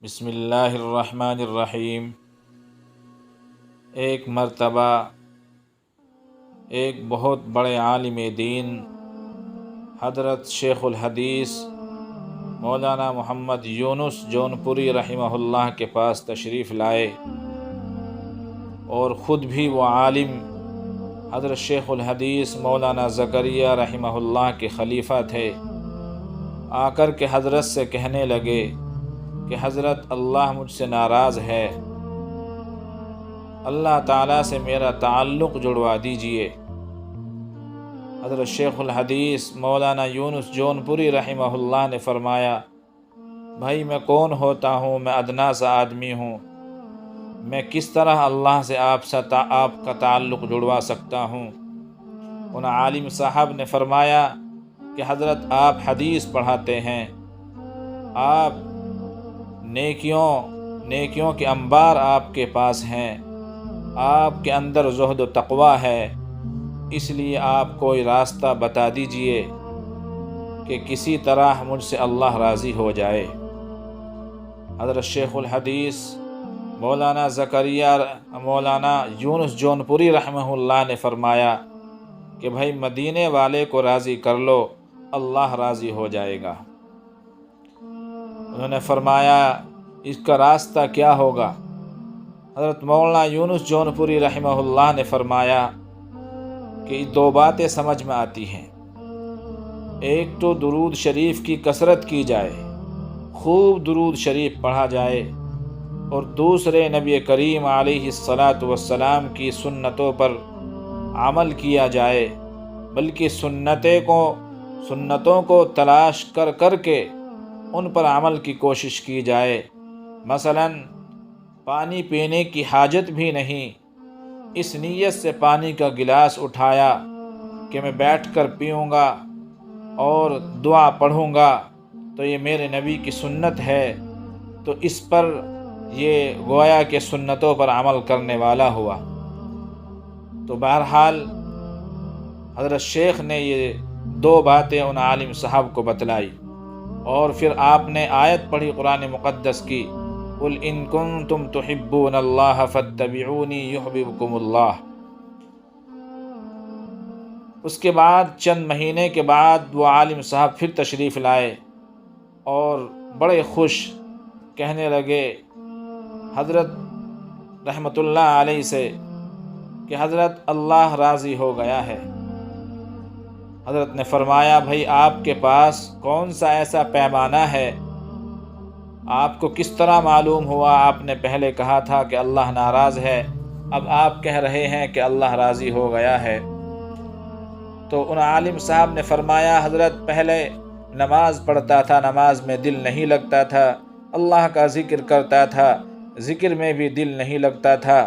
بسم اللہ الرحمن الرحیم۔ ایک مرتبہ ایک بہت بڑے عالم دین حضرت شیخ الحدیث مولانا محمد یونس جونپوری رحمہ اللہ کے پاس تشریف لائے، اور خود بھی وہ عالم حضرت شیخ الحدیث مولانا زکریا رحمہ اللہ کے خلیفہ تھے۔ آ کر کے حضرت سے کہنے لگے کہ حضرت اللہ مجھ سے ناراض ہے، اللہ تعالیٰ سے میرا تعلق جڑوا دیجئے۔ حضرت شیخ الحدیث مولانا یونس جونپوری رحمہ اللہ نے فرمایا، بھائی میں کون ہوتا ہوں، میں ادنا سا آدمی ہوں، میں کس طرح اللہ سے آپ کا تعلق جڑوا سکتا ہوں۔ ان عالم صاحب نے فرمایا کہ حضرت آپ حدیث پڑھاتے ہیں، آپ نیکیوں کے انبار آپ کے پاس ہیں، آپ کے اندر زہد و تقوی ہے، اس لیے آپ کوئی راستہ بتا دیجئے کہ کسی طرح مجھ سے اللہ راضی ہو جائے۔ حضرت شیخ الحدیث مولانا یونس جونپوری رحمہ اللہ نے فرمایا کہ بھائی مدینے والے کو راضی کر لو، اللہ راضی ہو جائے گا۔ انہوں نے فرمایا اس کا راستہ کیا ہوگا؟ حضرت مولانا یونس جونپوری رحمہ اللہ نے فرمایا کہ دو باتیں سمجھ میں آتی ہیں، ایک تو درود شریف کی کثرت کی جائے، خوب درود شریف پڑھا جائے، اور دوسرے نبی کریم علیہ السلام کی سنتوں پر عمل کیا جائے، بلکہ سنتوں کو تلاش کر کے ان پر عمل کی کوشش کی جائے۔ مثلا پانی پینے کی حاجت بھی نہیں، اس نیت سے پانی کا گلاس اٹھایا کہ میں بیٹھ کر پیوں گا اور دعا پڑھوں گا تو یہ میرے نبی کی سنت ہے، تو اس پر یہ گویا کہ سنتوں پر عمل کرنے والا ہوا۔ تو بہرحال حضرت شیخ نے یہ دو باتیں ان عالم صاحب کو بتلائی، اور پھر آپ نے آیت پڑھی قرآن مقدس کی، قُلْ إِن كُنتُمْ تُحِبُّونَ اللَّهَ فَاتَّبِعُونِي يُحْبِبْكُمُ اللَّهُ۔ اس کے بعد چند مہینے کے بعد وہ عالم صاحب پھر تشریف لائے اور بڑے خوش کہنے لگے حضرت رحمت اللہ علیہ سے کہ حضرت اللہ راضی ہو گیا ہے۔ حضرت نے فرمایا، بھائی آپ کے پاس کون سا ایسا پیمانہ ہے، آپ کو کس طرح معلوم ہوا؟ آپ نے پہلے کہا تھا کہ اللہ ناراض ہے، اب آپ کہہ رہے ہیں کہ اللہ راضی ہو گیا ہے۔ تو ان عالم صاحب نے فرمایا، حضرت پہلے نماز پڑھتا تھا، نماز میں دل نہیں لگتا تھا، اللہ کا ذکر کرتا تھا، ذکر میں بھی دل نہیں لگتا تھا،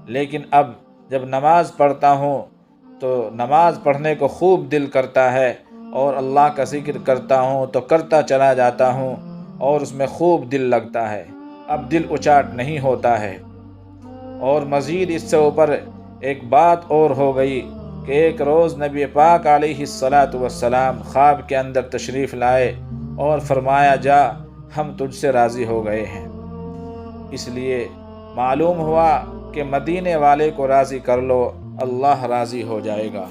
لیکن اب جب نماز پڑھتا ہوں تو نماز پڑھنے کو خوب دل کرتا ہے، اور اللہ کا ذکر کرتا ہوں تو کرتا چلا جاتا ہوں، اور اس میں خوب دل لگتا ہے، اب دل اچاٹ نہیں ہوتا ہے۔ اور مزید اس سے اوپر ایک بات اور ہو گئی کہ ایک روز نبی پاک علیہ السلام خواب کے اندر تشریف لائے اور فرمایا، جا ہم تجھ سے راضی ہو گئے ہیں۔ اس لیے معلوم ہوا کہ مدینے والے کو راضی کر لو، اللہ راضی ہو جائے گا۔